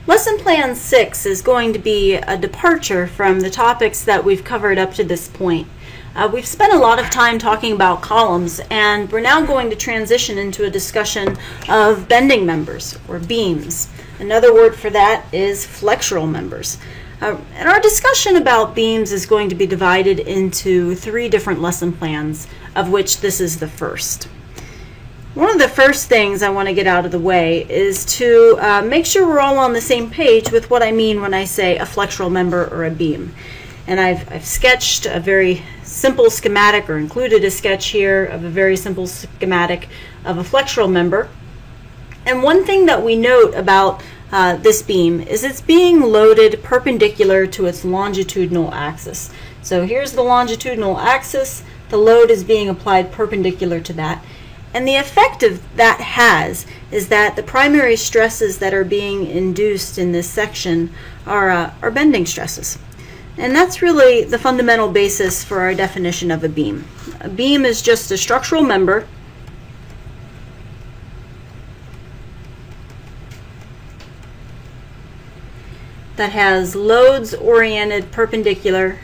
Lesson Plan 6 is going to be a departure from the topics that we've covered up to this point. We've spent a lot of time talking about columns, and we're now going to transition into a discussion of bending members, or beams. Another word for that is flexural members. And our discussion about beams is going to be divided into 3 different lesson plans, of which this is the first. One of the first things I want to get out of the way is to make sure we're all on the same page with what I mean when I say a flexural member or a beam. And I've sketched a very simple schematic, or included a sketch here of a very simple schematic of a flexural member. And one thing that we note about this beam is it's being loaded perpendicular to its longitudinal axis. So here's the longitudinal axis. The load is being applied perpendicular to that. And the effect of that is that the primary stresses that are being induced in this section are bending stresses. And that's really the fundamental basis for our definition of a beam. A beam is just a structural member that has loads oriented perpendicular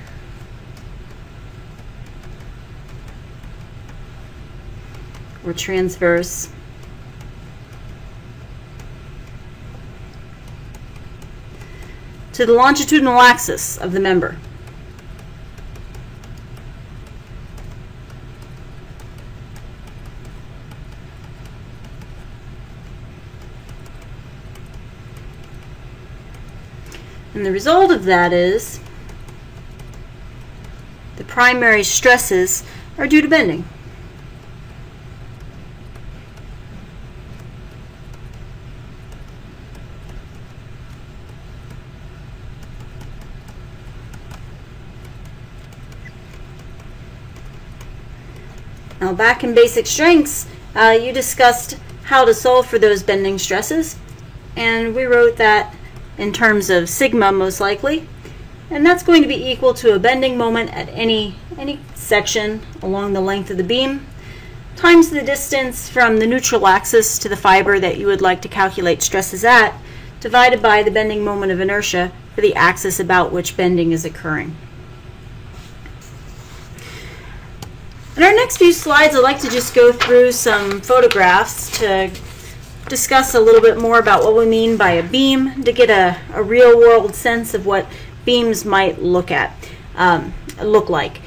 or transverse to the longitudinal axis of the member. And the result of that is the primary stresses are due to bending. Now, back in basic strengths, you discussed how to solve for those bending stresses, and we wrote that in terms of sigma most likely, and that's going to be equal to a bending moment at any section along the length of the beam times the distance from the neutral axis to the fiber that you would like to calculate stresses at, divided by the bending moment of inertia for the axis about which bending is occurring. In our next few slides, I'd like to just go through some photographs to discuss a little bit more about what we mean by a beam, to get a real-world sense of what beams might look like.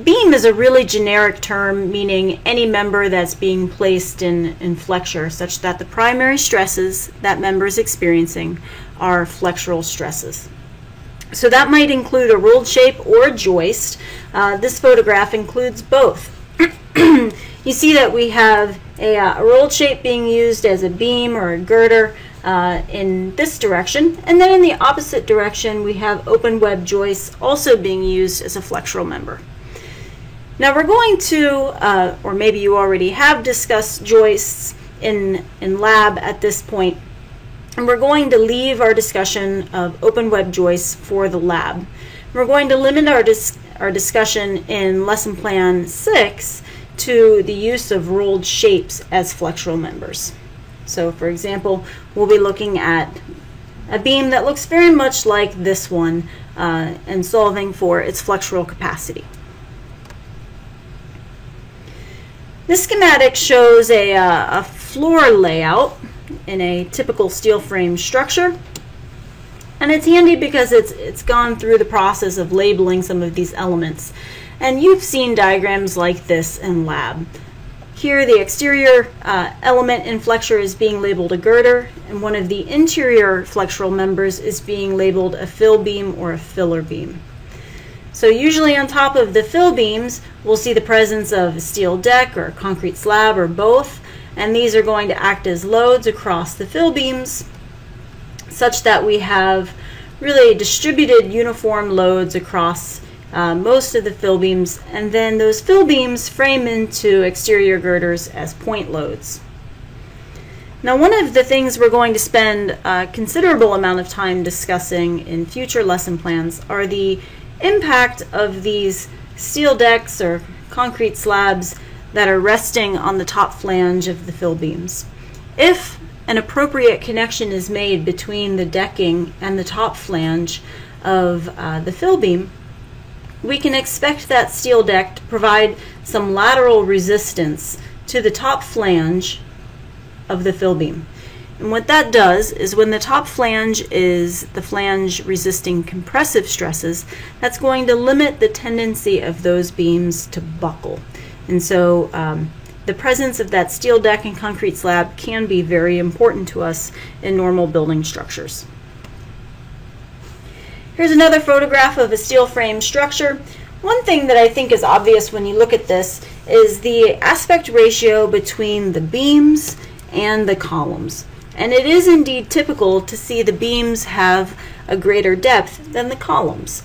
Beam is a really generic term meaning any member that's being placed in flexure, such that the primary stresses that member is experiencing are flexural stresses. So that might include a rolled shape or a joist. This photograph includes both. You see that we have a rolled shape being used as a beam or a girder in this direction, and then in the opposite direction we have open web joists also being used as a flexural member. Now we're going to, or maybe you already have discussed joists in lab at this point, and we're going to leave our discussion of open web joists for the lab. We're going to limit our discussion in Lesson Plan 6 to the use of rolled shapes as flexural members. So for example, we'll be looking at a beam that looks very much like this one and solving for its flexural capacity. This schematic shows a floor layout in a typical steel frame structure, and it's handy because it's gone through the process of labeling some of these elements. And you've seen diagrams like this in lab. Here the exterior element in flexure is being labeled a girder, and one of the interior flexural members is being labeled a fill beam or a filler beam. So usually on top of the fill beams, we'll see the presence of a steel deck or a concrete slab or both, and these are going to act as loads across the fill beams such that we have really distributed uniform loads across most of the fill beams, and then those fill beams frame into exterior girders as point loads. Now, one of the things we're going to spend a considerable amount of time discussing in future lesson plans are the impact of these steel decks or concrete slabs that are resting on the top flange of the fill beams. If an appropriate connection is made between the decking and the top flange of the fill beam, we can expect that steel deck to provide some lateral resistance to the top flange of the fill beam. And what that does is when the top flange is the flange resisting compressive stresses, that's going to limit the tendency of those beams to buckle. And so the presence of that steel deck and concrete slab can be very important to us in normal building structures. Here's another photograph of a steel frame structure. One thing that I think is obvious when you look at this is the aspect ratio between the beams and the columns. And it is indeed typical to see the beams have a greater depth than the columns.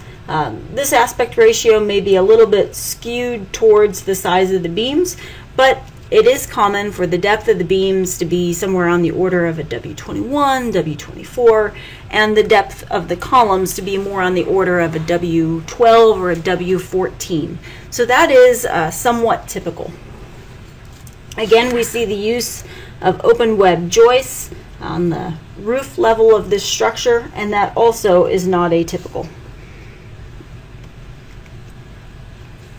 This aspect ratio may be a little bit skewed towards the size of the beams, but it is common for the depth of the beams to be somewhere on the order of a W21, W24, and the depth of the columns to be more on the order of a W12 or a W14. So that is somewhat typical. Again, we see the use of open web joists on the roof level of this structure, and that also is not atypical.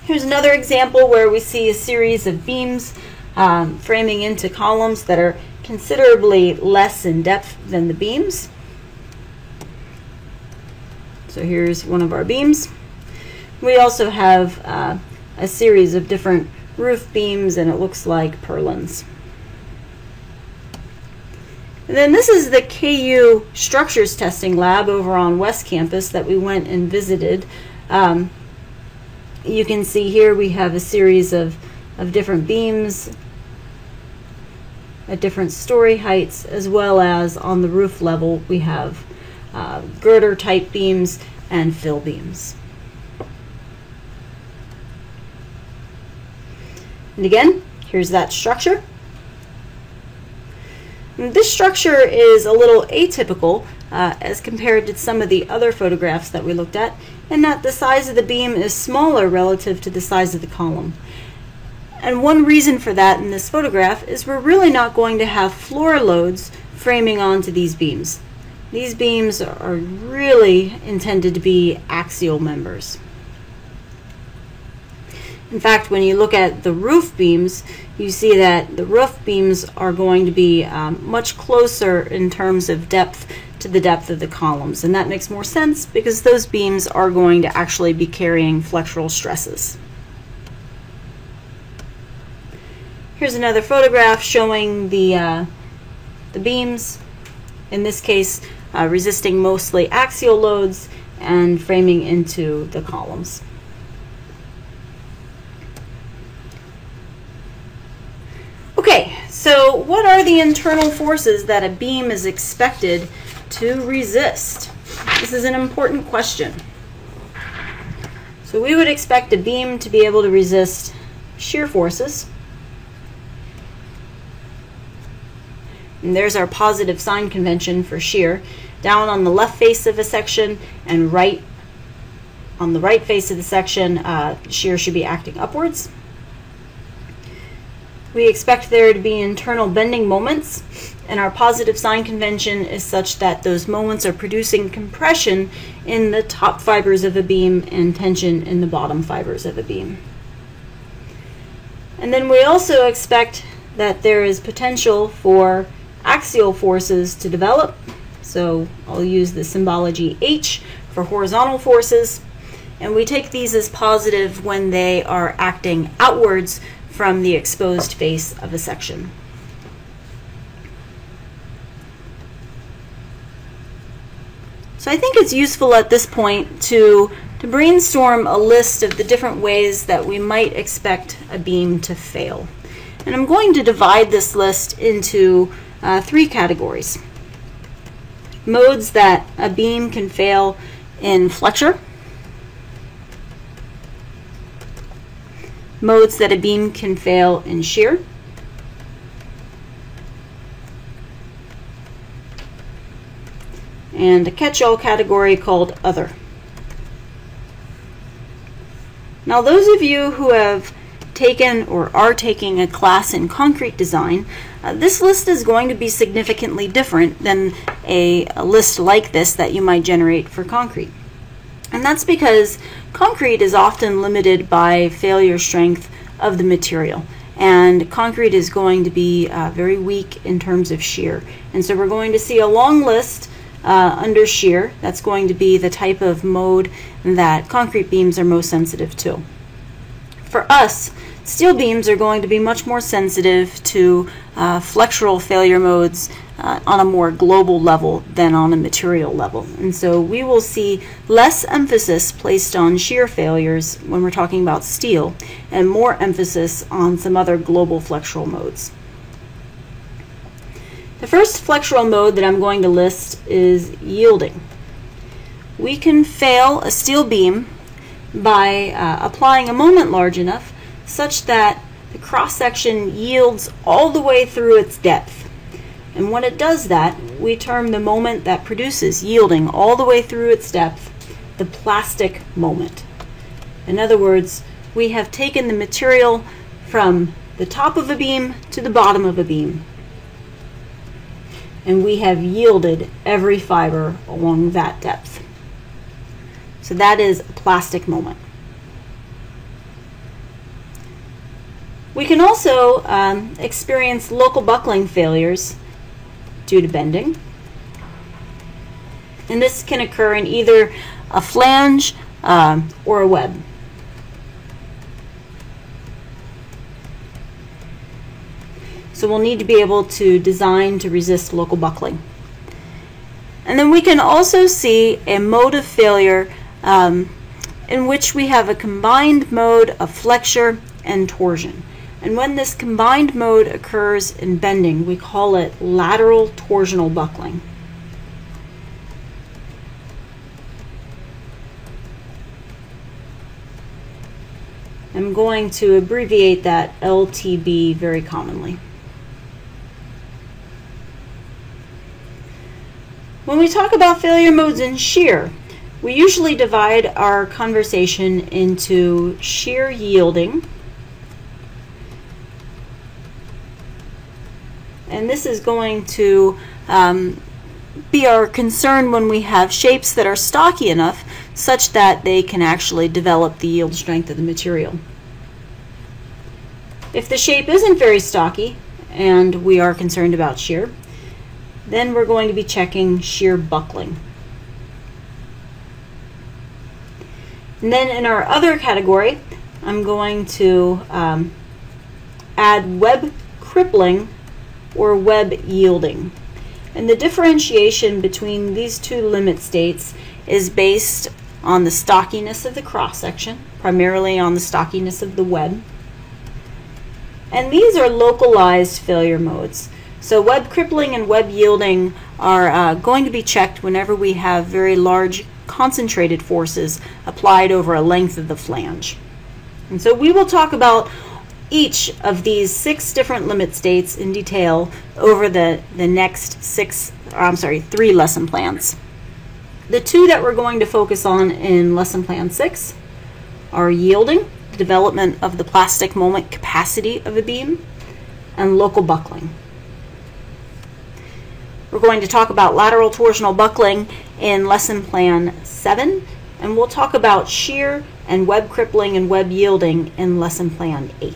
Here's another example where we see a series of beams framing into columns that are considerably less in depth than the beams. So here's one of our beams. We also have a series of different roof beams, and it looks like purlins. And then this is the KU Structures Testing Lab over on West Campus that we went and visited. You can see here we have a series of different beams at different story heights, as well as on the roof level we have girder type beams and fill beams. And again, here's that structure. And this structure is a little atypical as compared to some of the other photographs that we looked at, in that the size of the beam is smaller relative to the size of the column. And one reason for that in this photograph is we're really not going to have floor loads framing onto these beams. These beams are really intended to be axial members. In fact, when you look at the roof beams, you see that the roof beams are going to be much closer in terms of depth to the depth of the columns. And that makes more sense because those beams are going to actually be carrying flexural stresses. Here's another photograph showing the beams, in this case resisting mostly axial loads and framing into the columns. Okay, so what are the internal forces that a beam is expected to resist? This is an important question. So we would expect a beam to be able to resist shear forces. And there's our positive sign convention for shear. Down on the left face of a section and right on the right face of the section, shear should be acting upwards. We expect there to be internal bending moments, and our positive sign convention is such that those moments are producing compression in the top fibers of a beam and tension in the bottom fibers of a beam. And then we also expect that there is potential for axial forces to develop. So I'll use the symbology H for horizontal forces, and we take these as positive when they are acting outwards from the exposed face of a section. So I think it's useful at this point to brainstorm a list of the different ways that we might expect a beam to fail. And I'm going to divide this list into three categories. Modes that a beam can fail in flexure, modes that a beam can fail in shear, and a catch-all category called other. Now those of you who have taken or are taking a class in concrete design This list is going to be significantly different than a list like this that you might generate for concrete. And that's because concrete is often limited by failure strength of the material. And concrete is going to be very weak in terms of shear. And so we're going to see a long list under shear. That's going to be the type of mode that concrete beams are most sensitive to. For us, steel beams are going to be much more sensitive to flexural failure modes on a more global level than on a material level. And so we will see less emphasis placed on shear failures when we're talking about steel and more emphasis on some other global flexural modes. The first flexural mode that I'm going to list is yielding. We can fail a steel beam by applying a moment large enough such that the cross-section yields all the way through its depth. And when it does that, we term the moment that produces yielding all the way through its depth the plastic moment. In other words, we have taken the material from the top of a beam to the bottom of a beam, and we have yielded every fiber along that depth. So that is a plastic moment. We can also experience local buckling failures due to bending. And this can occur in either a flange or a web. So we'll need to be able to design to resist local buckling. And then we can also see a mode of failure in which we have a combined mode of flexure and torsion. And when this combined mode occurs in bending, we call it lateral torsional buckling. I'm going to abbreviate that LTB very commonly. When we talk about failure modes in shear, we usually divide our conversation into shear yielding, and this is going to be our concern when we have shapes that are stocky enough such that they can actually develop the yield strength of the material. If the shape isn't very stocky and we are concerned about shear, then we're going to be checking shear buckling. And then in our other category, I'm going to add web crippling or web yielding. And the differentiation between these two limit states is based on the stockiness of the cross-section, primarily on the stockiness of the web. And these are localized failure modes. So web crippling and web yielding are going to be checked whenever we have very large concentrated forces applied over a length of the flange. And so we will talk about each of these 6 different limit states in detail over the next 3 lesson plans. The 2 that we're going to focus on in lesson plan 6 are yielding, development of the plastic moment capacity of a beam, and local buckling. We're going to talk about lateral torsional buckling in lesson plan 7, and we'll talk about shear and web crippling and web yielding in lesson plan 8.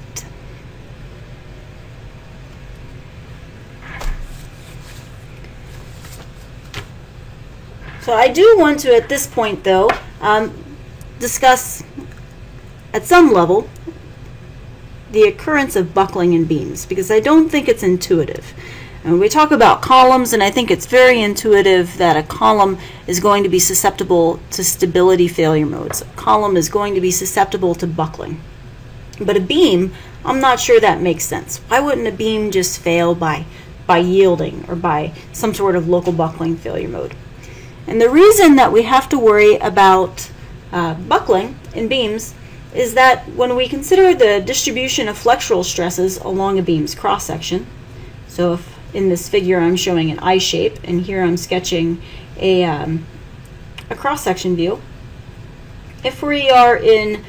So I do want to, at this point though, discuss at some level the occurrence of buckling in beams, because I don't think it's intuitive. And we talk about columns, and I think it's very intuitive that a column is going to be susceptible to stability failure modes. A column is going to be susceptible to buckling. But a beam, I'm not sure that makes sense. Why wouldn't a beam just fail by yielding or by some sort of local buckling failure mode? And the reason that we have to worry about buckling in beams is that when we consider the distribution of flexural stresses along a beam's cross-section, so if in this figure I'm showing an I shape, and here I'm sketching a cross-section view. If we are in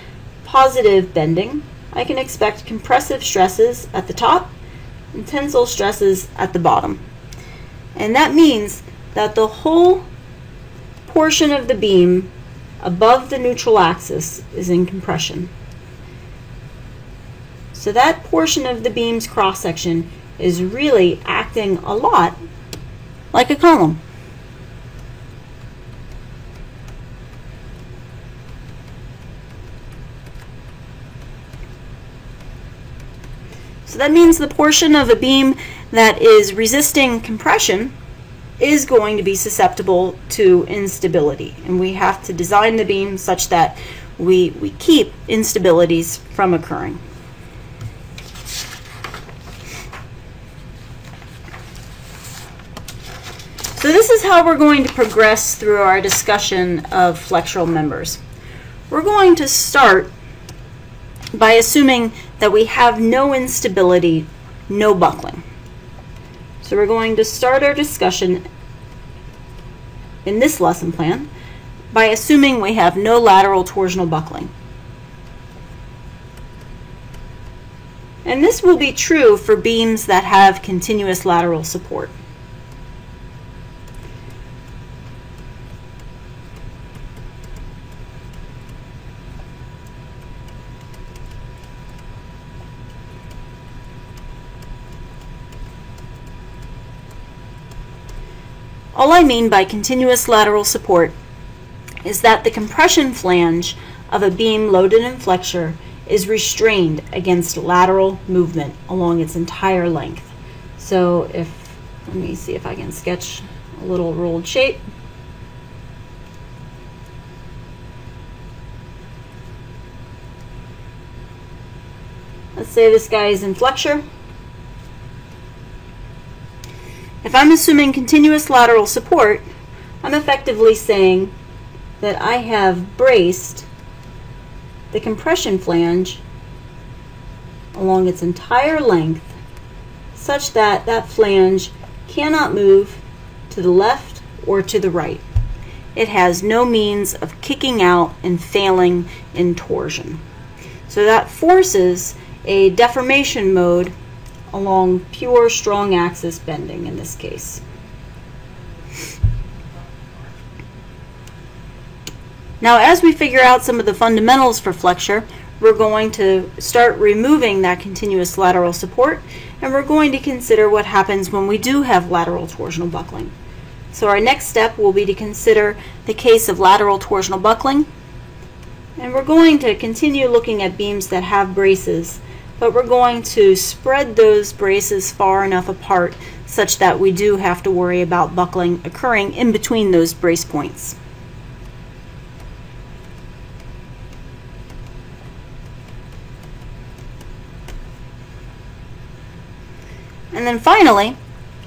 positive bending, I can expect compressive stresses at the top and tensile stresses at the bottom. And that means that the whole portion of the beam above the neutral axis is in compression. So that portion of the beam's cross-section is really acting a lot like a column. So that means the portion of a beam that is resisting compression is going to be susceptible to instability. And we have to design the beam such that we keep instabilities from occurring. So this is how we're going to progress through our discussion of flexural members. We're going to start by assuming that we have no instability, no buckling. So we're going to start our discussion in this lesson plan by assuming we have no lateral torsional buckling. And this will be true for beams that have continuous lateral support. All I mean by continuous lateral support is that the compression flange of a beam loaded in flexure is restrained against lateral movement along its entire length. So let me see if I can sketch a little rolled shape. Let's say this guy is in flexure. If I'm assuming continuous lateral support, I'm effectively saying that I have braced the compression flange along its entire length such that that flange cannot move to the left or to the right. It has no means of kicking out and failing in torsion. So that forces a deformation mode along pure strong axis bending in this case. Now, as we figure out some of the fundamentals for flexure, we're going to start removing that continuous lateral support, and we're going to consider what happens when we do have lateral torsional buckling. So our next step will be to consider the case of lateral torsional buckling, and we're going to continue looking at beams that have braces, but we're going to spread those braces far enough apart such that we do have to worry about buckling occurring in between those brace points. And then finally,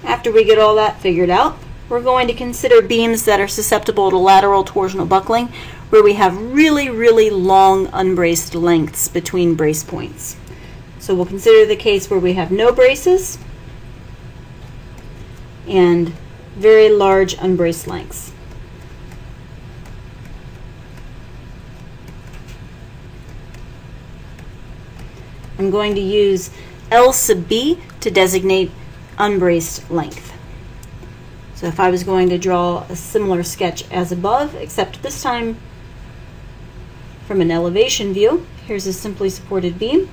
after we get all that figured out, we're going to consider beams that are susceptible to lateral torsional buckling where we have really, really long unbraced lengths between brace points. So we'll consider the case where we have no braces and very large unbraced lengths. I'm going to use L sub B to designate unbraced length. So if I was going to draw a similar sketch as above, except this time from an elevation view, here's a simply supported beam.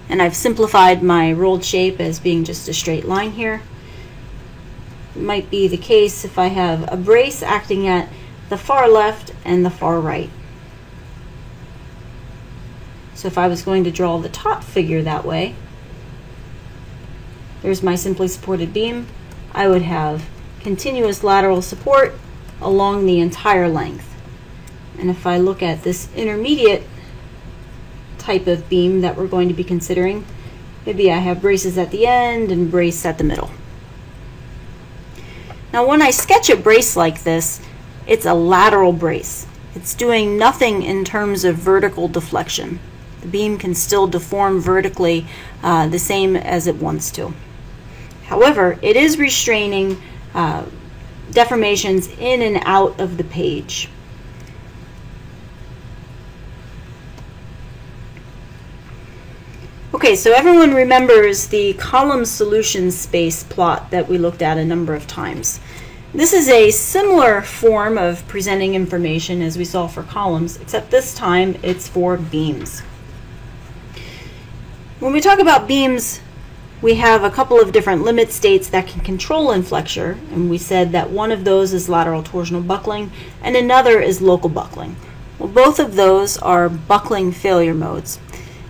And I've simplified my rolled shape as being just a straight line here. It might be the case if I have a brace acting at the far left and the far right. So if I was going to draw the top figure that way, there's my simply supported beam. I would have continuous lateral support along the entire length. And if I look at this intermediate type of beam that we're going to be considering, maybe I have braces at the end and brace at the middle. Now when I sketch a brace like this, it's a lateral brace. It's doing nothing in terms of vertical deflection. The beam can still deform vertically the same as it wants to. However, it is restraining deformations in and out of the page. Okay, so everyone remembers the column solution space plot that we looked at a number of times. This is a similar form of presenting information as we saw for columns, except this time it's for beams. When we talk about beams, we have a couple of different limit states that can control inflexure, and we said that one of those is lateral torsional buckling and another is local buckling. Well, both of those are buckling failure modes.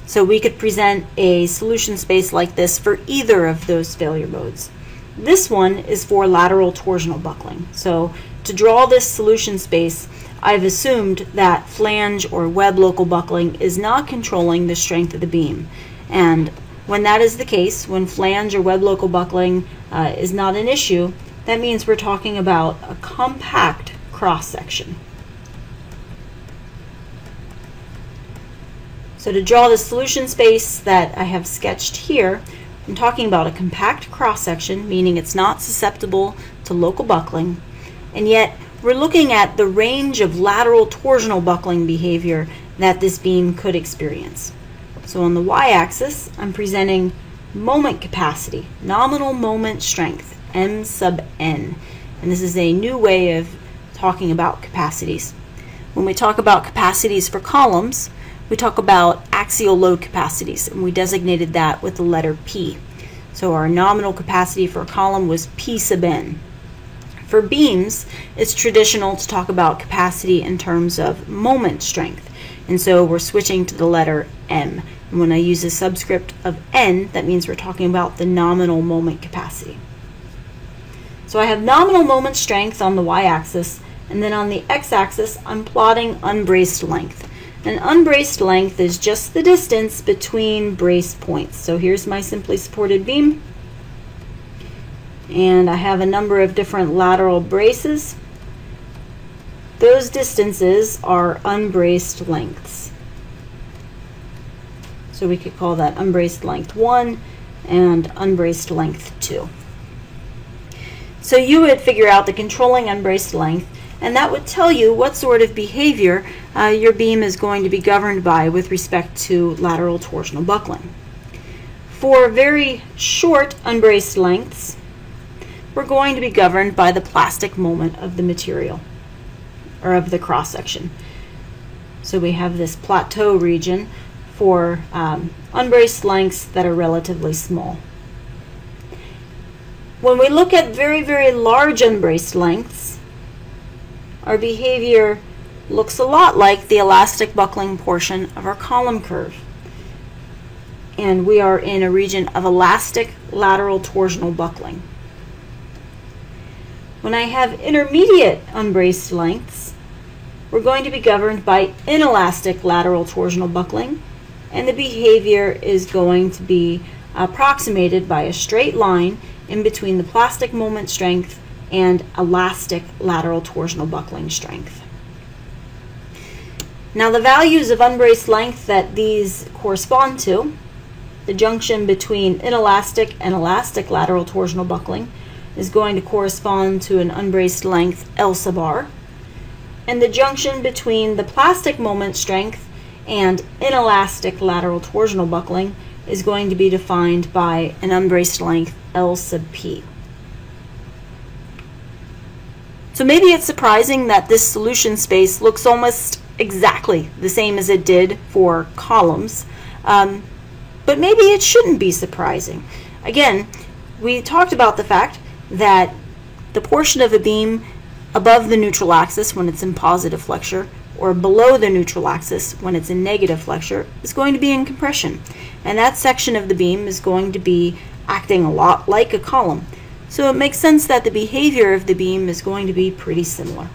So we could present a solution space like this for either of those failure modes. This one is for lateral torsional buckling. So to draw this solution space, I've assumed that flange or web local buckling is not controlling the strength of the beam. And when that is the case, when flange or web local buckling is not an issue, that means we're talking about a compact cross-section. So to draw the solution space that I have sketched here, I'm talking about a compact cross-section, meaning it's not susceptible to local buckling, and yet we're looking at the range of lateral torsional buckling behavior that this beam could experience. So on the y-axis, I'm presenting moment capacity, nominal moment strength, M sub n. And this is a new way of talking about capacities. When we talk about capacities for columns, we talk about axial load capacities, and we designated that with the letter P. So our nominal capacity for a column was P sub n. For beams, it's traditional to talk about capacity in terms of moment strength, and so we're switching to the letter M. And when I use a subscript of n, that means we're talking about the nominal moment capacity. So I have nominal moment strength on the y-axis, and then on the x-axis, I'm plotting unbraced length. An unbraced length is just the distance between brace points. So here's my simply supported beam, and I have a number of different lateral braces. Those distances are unbraced lengths. So we could call that unbraced length 1 and unbraced length 2. So you would figure out the controlling unbraced length, and that would tell you what sort of behavior your beam is going to be governed by with respect to lateral torsional buckling. For very short unbraced lengths, we're going to be governed by the plastic moment of the material, or of the cross-section. So we have this plateau region for unbraced lengths that are relatively small. When we look at very, very large unbraced lengths, our behavior looks a lot like the elastic buckling portion of our column curve. And we are in a region of elastic lateral torsional buckling. When I have intermediate unbraced lengths, we're going to be governed by inelastic lateral torsional buckling, and the behavior is going to be approximated by a straight line in between the plastic moment strength and elastic lateral torsional buckling strength. Now the values of unbraced length that these correspond to, the junction between inelastic and elastic lateral torsional buckling is going to correspond to an unbraced length L sub r, and the junction between the plastic moment strength and inelastic lateral torsional buckling is going to be defined by an unbraced length L sub p. So maybe it's surprising that this solution space looks almost exactly the same as it did for columns, but maybe it shouldn't be surprising. Again, we talked about the fact that the portion of a beam above the neutral axis when it's in positive flexure or below the neutral axis when it's in negative flexure is going to be in compression, and that section of the beam is going to be acting a lot like a column. So it makes sense that the behavior of the beam is going to be pretty similar.